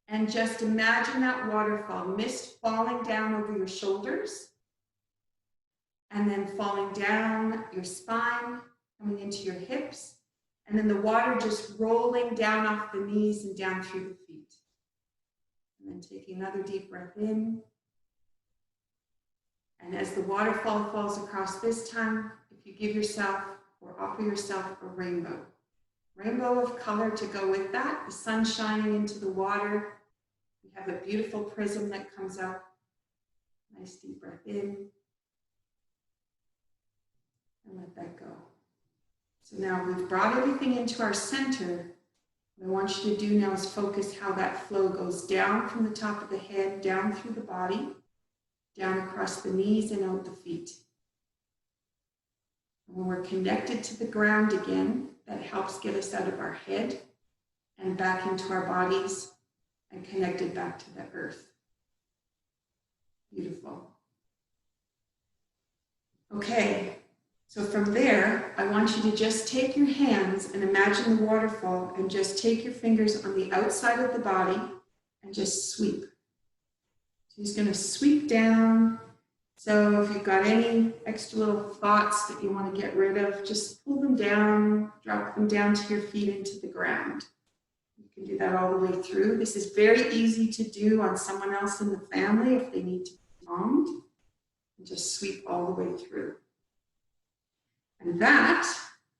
and just imagine that waterfall, mist falling down over your shoulders and then falling down your spine, coming into your hips, and then the water just rolling down off the knees and down through the feet. And then taking another deep breath in. And as the waterfall falls across this time, if you give yourself or offer yourself a rainbow. Rainbow of color to go with that, the sun shining into the water. We have a beautiful prism that comes out. Nice deep breath in. And let that go. So now we've brought everything into our center. What I want you to do now is focus how that flow goes down from the top of the head, down through the body, down across the knees and out the feet. And when we're connected to the ground again, that helps get us out of our head and back into our bodies and connected back to the earth. Beautiful. Okay, so from there, I want you to just take your hands and imagine the waterfall and just take your fingers on the outside of the body and just sweep. So he's going to sweep down. So if you've got any extra little thoughts that you want to get rid of, just pull them down, drop them down to your feet into the ground. You can do that all the way through. This is very easy to do on someone else in the family if they need to be calmed. And just sweep all the way through. And that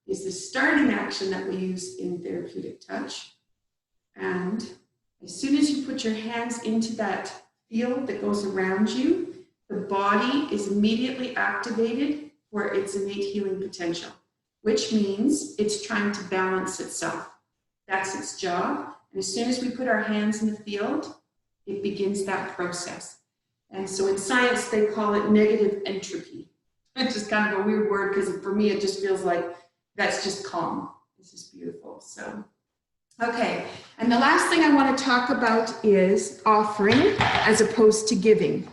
is the starting action that we use in therapeutic touch. And as soon as you put your hands into that field that goes around you, the body is immediately activated for its innate healing potential, which means it's trying to balance itself. That's its job. And as soon as we put our hands in the field, it begins that process. And so in science, they call it negative entropy. It's just kind of a weird word because for me, it just feels like that's just calm. This is beautiful. So, okay. And the last thing I want to talk about is offering as opposed to giving.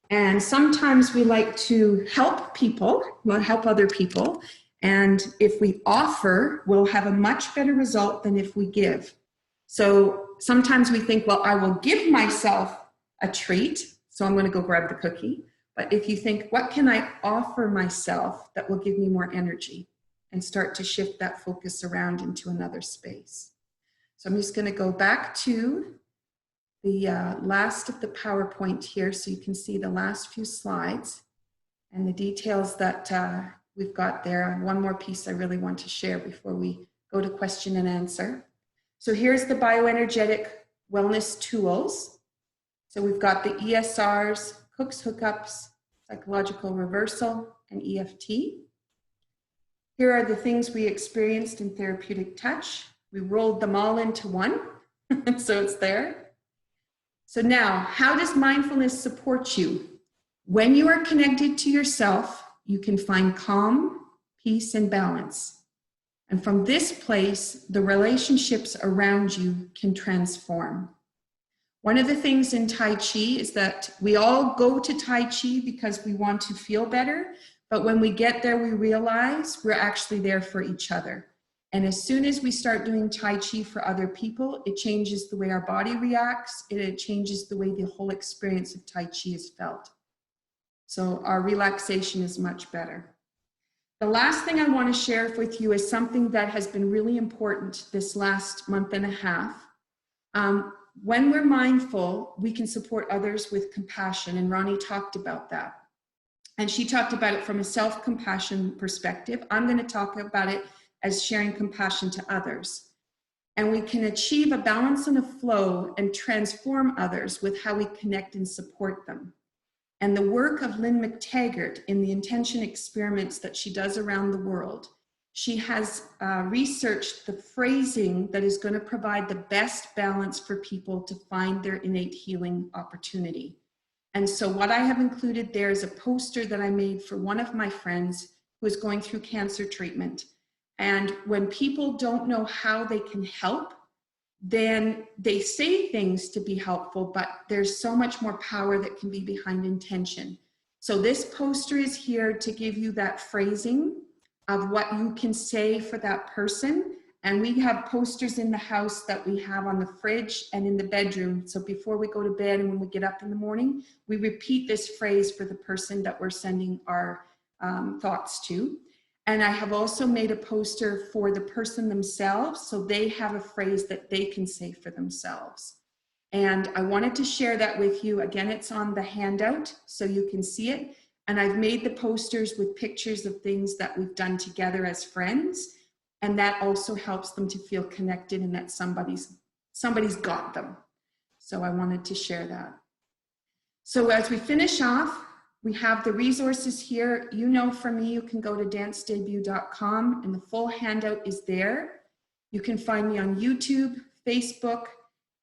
And sometimes we like to help people, well, help other people. And if we offer, we'll have a much better result than if we give. So sometimes we think, well, I will give myself a treat, so I'm going to go grab the cookie. But if you think, what can I offer myself that will give me more energy, and start to shift that focus around into another space. So I'm just going to go back to the last of the PowerPoint here so you can see the last few slides and the details that we've got there. And one more piece I really want to share before we go to question and answer. So here's the bioenergetic wellness tools. So we've got the ESRs, Cook's hookups, psychological reversal, and EFT. Here are the things we experienced in therapeutic touch. We rolled them all into one, so it's there. So now, how does mindfulness support you? When you are connected to yourself, you can find calm, peace, and balance. And from this place, the relationships around you can transform. One of the things in Tai Chi is that we all go to Tai Chi because we want to feel better, but when we get there, we realize we're actually there for each other. And as soon as we start doing Tai Chi for other people, it changes the way our body reacts, it changes the way the whole experience of Tai Chi is felt. So our relaxation is much better. The last thing I want to share with you is something that has been really important this last month and a half. When we're mindful, we can support others with compassion, and RONI talked about that. And she talked about it from a self-compassion perspective. I'm going to talk about it as sharing compassion to others. And we can achieve a balance and a flow and transform others with how we connect and support them. And the work of Lynn McTaggart in the intention experiments that she does around the world, she has researched the phrasing that is going to provide the best balance for people to find their innate healing opportunity. And so what I have included there is a poster that I made for one of my friends who is going through cancer treatment. And when people don't know how they can help, then they say things to be helpful, but there's so much more power that can be behind intention. So this poster is here to give you that phrasing of what you can say for that person. And we have posters in the house that we have on the fridge and in the bedroom. So before we go to bed and when we get up in the morning, we repeat this phrase for the person that we're sending our thoughts to. And I have also made a poster for the person themselves, so they have a phrase that they can say for themselves. And I wanted to share that with you. Again, it's on the handout, so you can see it. And I've made the posters with pictures of things that we've done together as friends. And that also helps them to feel connected and that somebody's got them. So I wanted to share that. So as we finish off, we have the resources here. You know, for me, you can go to dancedebut.com and the full handout is there. You can find me on YouTube, Facebook,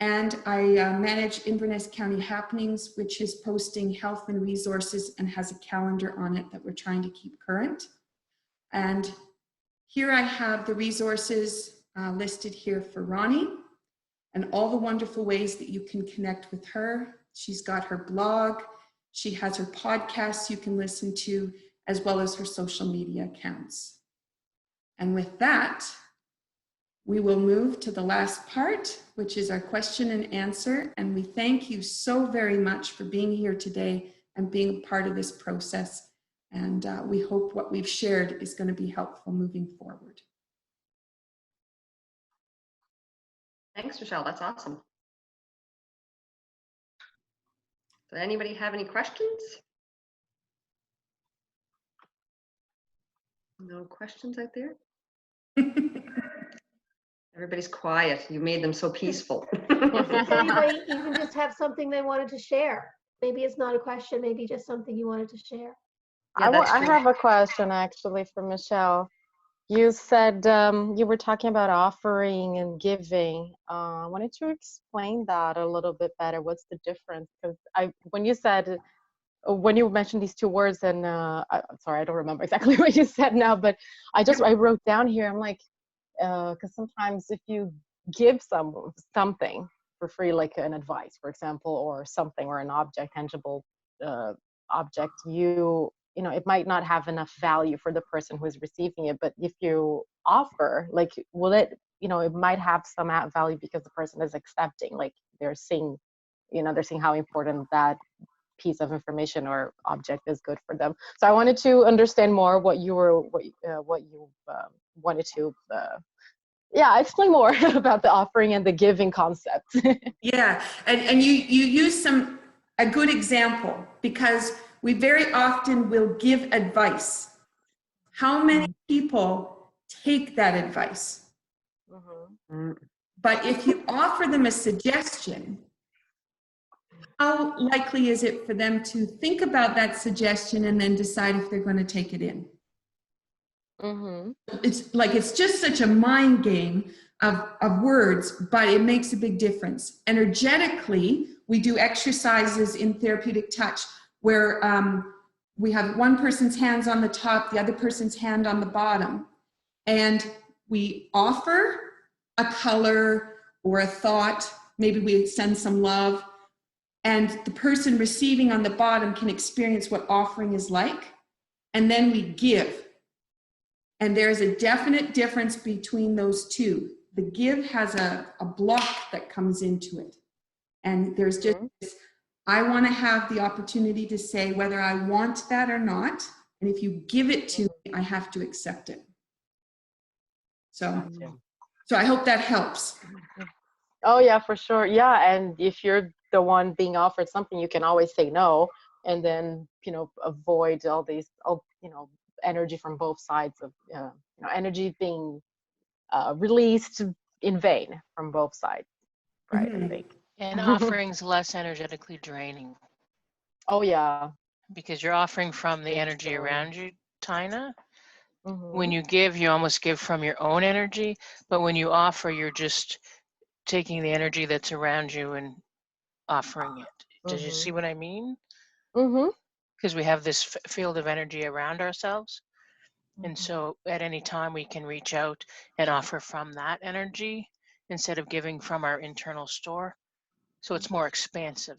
and I manage Inverness County Happenings, which is posting health and resources and has a calendar on it that we're trying to keep current. And here I have the resources listed here for RONI and all the wonderful ways that you can connect with her. She's got her blog, she has her podcasts you can listen to, as well as her social media accounts. And with that, we will move to the last part, which is our question and answer. And we thank you so very much for being here today and being a part of this process. And we hope what we've shared is going to be helpful moving forward. Thanks, Michelle. That's awesome. Does anybody have any questions? No questions out there? Everybody's quiet. You made them so peaceful. Does anybody even just have something they wanted to share? Maybe it's not a question, maybe just something you wanted to share. Yeah, I have a question actually for Michelle. You said you were talking about offering and giving. I wanted to explain that a little bit better. What's the difference? Because when you mentioned these two words, and sorry, I don't remember exactly what you said now, but I wrote down here. I'm like, because sometimes if you give something for free, like an advice, for example, or something, or an object, tangible object, you know, it might not have enough value for the person who is receiving it. But if you offer, like, will it, you know, it might have some value because the person is accepting, like they're seeing, you know, they're seeing how important that piece of information or object is good for them. So I wanted to understand more what you wanted to explain more about the offering and the giving concept. Yeah, and you use a good example, because we very often will give advice. How many people take that advice? But if you offer them a suggestion, how likely is it for them to think about that suggestion and then decide if they're going to take it in? It's just such a mind game of words, but it makes a big difference. Energetically, we do exercises in therapeutic touch where we have one person's hands on the top, the other person's hand on the bottom, and we offer a color or a thought. Maybe we send some love, and the person receiving on the bottom can experience what offering is like, and then we give. And there's a definite difference between those two. The give has a block that comes into it. And there's just this, I want to have the opportunity to say whether I want that or not. And if you give it to me, I have to accept it. So I hope that helps. Oh yeah, for sure. Yeah, and if you're the one being offered something, you can always say no, and then, you know, avoid all these, you know, energy from both sides of, you know, energy being released in vain from both sides, right? I think. And offering's less energetically draining. Oh yeah. Because you're offering from the energy so. around you, Tina. When you give, you almost give from your own energy, but when you offer, you're just taking the energy that's around you and offering it. Did you see what I mean? Because we have this field of energy around ourselves. And so at any time we can reach out and offer from that energy instead of giving from our internal store. So it's more expansive.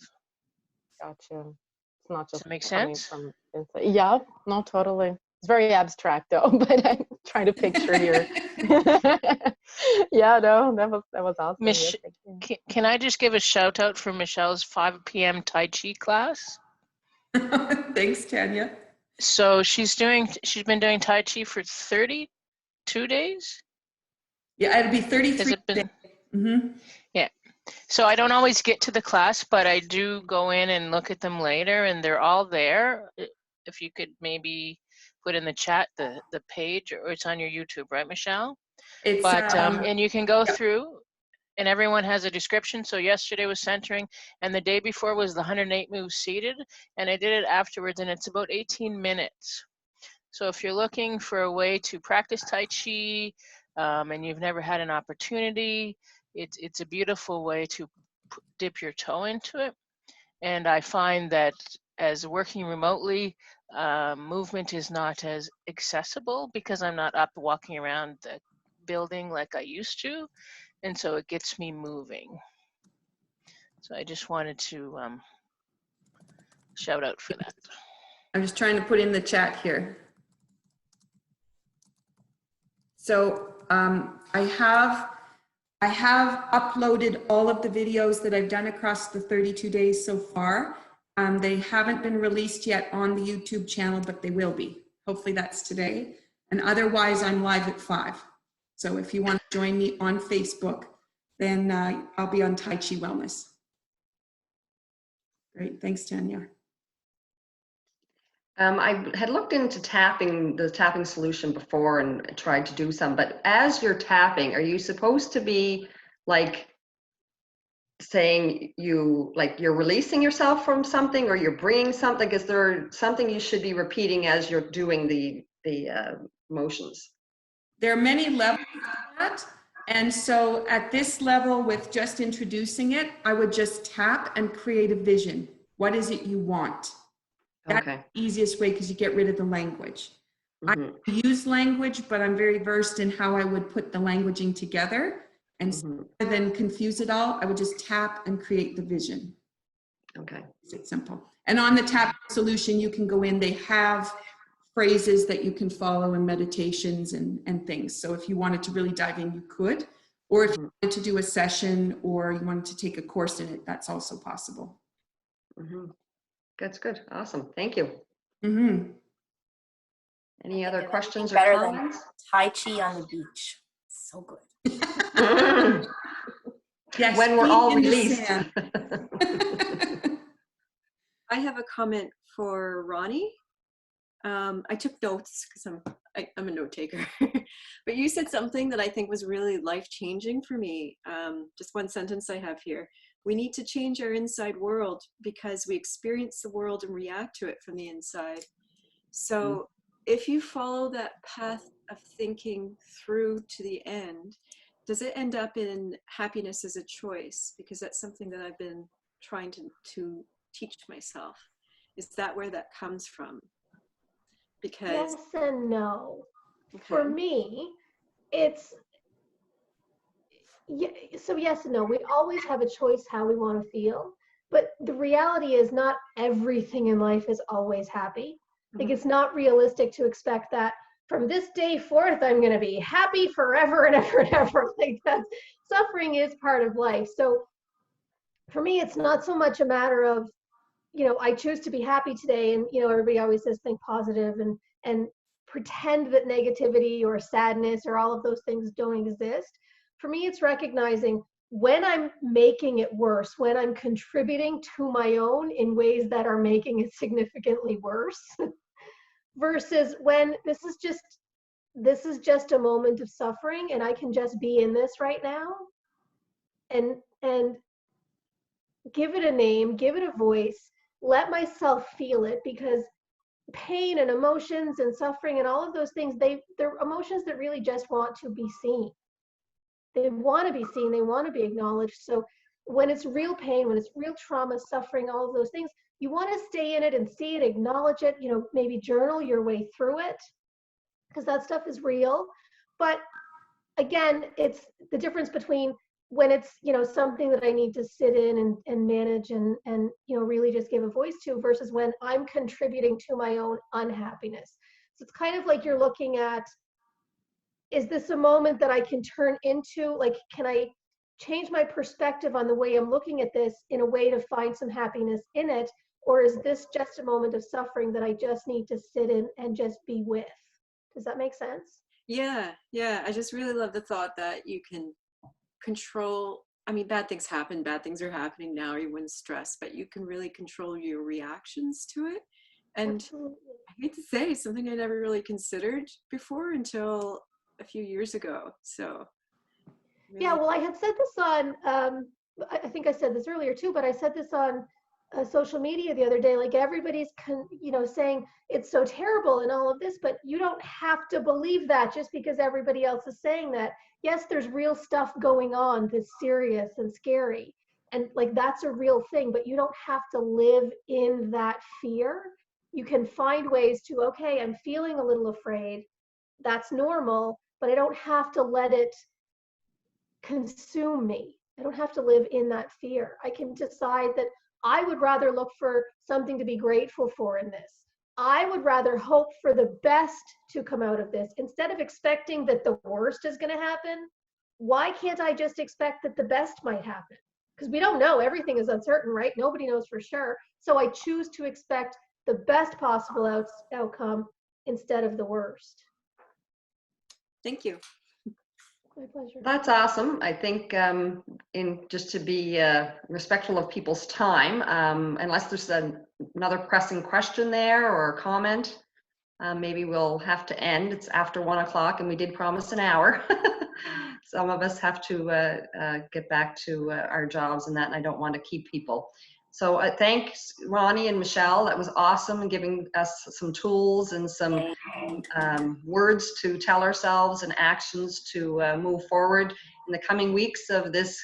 Gotcha. It's not just Does that make coming sense? from inside. Yeah, no, totally. It's very abstract though, but I'm trying to picture here. Yeah, no, that was awesome. Yes, can I just give a shout out for Michelle's 5 p.m. Tai Chi class? Thanks, Tanya. So she's been doing Tai Chi for 32 days? Yeah, it'll be 33 Has it been? days. Yeah. So I don't always get to the class, but I do go in and look at them later, and they're all there. if you could maybe put in the chat the page, or it's on your YouTube, right, Michelle? It's, But and you can go yep. through, and everyone has a description. So yesterday was centering, and the day before was the 108 moves seated, and I did it afterwards, and it's about 18 minutes. So if you're looking for a way to practice Tai Chi, and you've never had an opportunity, it's a beautiful way to dip your toe into it. And I find that as working remotely, movement is not as accessible because I'm not up walking around the building like I used to. And so it gets me moving. So I just wanted to shout out for that. I'm just trying to put in the chat here. So I have uploaded all of the videos that I've done across the 32 days so far. They haven't been released yet on the YouTube channel, but they will be. Hopefully that's today. And otherwise, I'm live at 5. So if you want to join me on Facebook, then I'll be on Tai Chi Wellness. Great, thanks, Tanya. I had looked into the tapping solution before and tried to do some, but as you're tapping, are you supposed to be like saying you're releasing yourself from something, or you're bringing something? Is there something you should be repeating as you're doing the motions? There are many levels to that. And so at this level, with just introducing it, I would just tap and create a vision. What is it you want? That's Okay. the easiest way because you get rid of the language. Mm-hmm. I use language, but I'm very versed in how I would put the languaging together. And rather than confuse it all, I would just tap and create the vision. Okay. It's simple. And on the tap solution, you can go in, they have phrases that you can follow in meditations and things. So if you wanted to really dive in, you could. Or if you wanted to do a session or you wanted to take a course in it, that's also possible. Mm-hmm. That's good. Awesome. Thank you. Mm-hmm. Any other questions or better comments? than Tai Chi on the beach. So good. Yes, when we're all released. I have a comment for RONI. I took notes because I'm a note taker. But you said something that I think was really life-changing for me. Just one sentence I have here. We need to change our inside world because we experience the world and react to it from the inside. So if you follow that path of thinking through to the end, does it end up in happiness as a choice? Because that's something that I've been trying to teach myself. Is that where that comes from? Because yes and no. okay. For me, it's so yes and no. We always have a choice how we want to feel, but the reality is not everything in life is always happy. Like it's not realistic to expect that from this day forth I'm going to be happy forever and ever and ever. Like that, suffering is part of life. So for me, it's not so much a matter of, I choose to be happy today, and everybody always says think positive and pretend that negativity or sadness or all of those things don't exist. For me, it's recognizing when I'm making it worse, when I'm contributing to my own in ways that are making it significantly worse, versus when this is just a moment of suffering and I can just be in this right now and give it a name, give it a voice, let myself feel it, because pain and emotions and suffering and all of those things, they're emotions that really just want to be seen. They want to be seen, they want to be acknowledged. So when it's real pain, when it's real trauma, suffering, all of those things, you want to stay in it and see it, acknowledge it, maybe journal your way through it, because that stuff is real. But again, it's the difference between when it's, something that I need to sit in and manage and really just give a voice to, versus when I'm contributing to my own unhappiness. So it's kind of like you're looking at, is this a moment that I can turn into, like, can I change my perspective on the way I'm looking at this in a way to find some happiness in it? Or is this just a moment of suffering that I just need to sit in and just be with? Does that make sense? Yeah. I just really love the thought that you can control. I mean, bad things happen, bad things are happening now, everyone's stressed, but you can really control your reactions to it. And Absolutely. hate to say, something I never really considered before until a few years ago. So Yeah, really, well, I had said this on, I think I said this earlier too, but I said this on social media the other day. Like everybody's, saying it's so terrible and all of this, but you don't have to believe that just because everybody else is saying that. Yes, there's real stuff going on that's serious and scary, and like that's a real thing. But you don't have to live in that fear. You can find ways to, okay, I'm feeling a little afraid. That's normal, but I don't have to let it consume me. I don't have to live in that fear. I can decide that I would rather look for something to be grateful for in this. I would rather hope for the best to come out of this instead of expecting that the worst is going to happen. Why can't I just expect that the best might happen? Because we don't know. Everything is uncertain, right? Nobody knows for sure. So I choose to expect the best possible outcome instead of the worst. thank you. My pleasure. That's awesome. I think in just to be respectful of people's time, unless there's another pressing question there or a comment, maybe we'll have to end. It's after 1 o'clock and we did promise an hour. Some of us have to get back to our jobs and that, and I don't want to keep people. So thanks, Ronnie and Michelle. That was awesome, and giving us some tools and some words to tell ourselves and actions to move forward in the coming weeks of this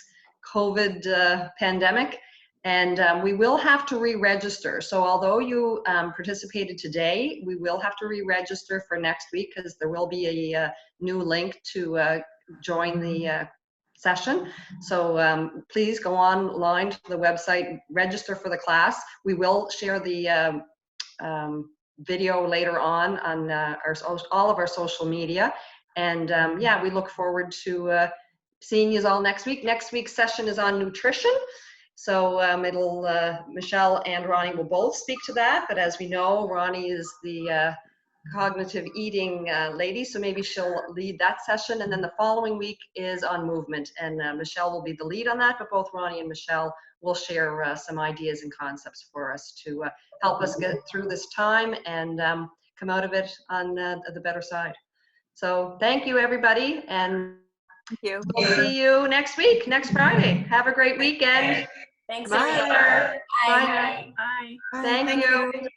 COVID pandemic. And we will have to re-register. So although you participated today, we will have to re-register for next week because there will be a new link to join the session. So please go online to the website, register for the class. We will share the video later on all of our social media. And yeah, we look forward to seeing you all next week. Next week's session is on nutrition. So Michelle and Ronnie will both speak to that. But as we know, Ronnie is the cognitive eating lady, so maybe she'll lead that session. And then the following week is on movement, and Michelle will be the lead on that, but both Ronnie and Michelle will share some ideas and concepts for us to help us get through this time and come out of it on the better side. So thank you, everybody, and Thank you. we'll see you next week, next Friday. Have a great weekend. Thanks, Bye. everyone. Bye. Bye. Thank you.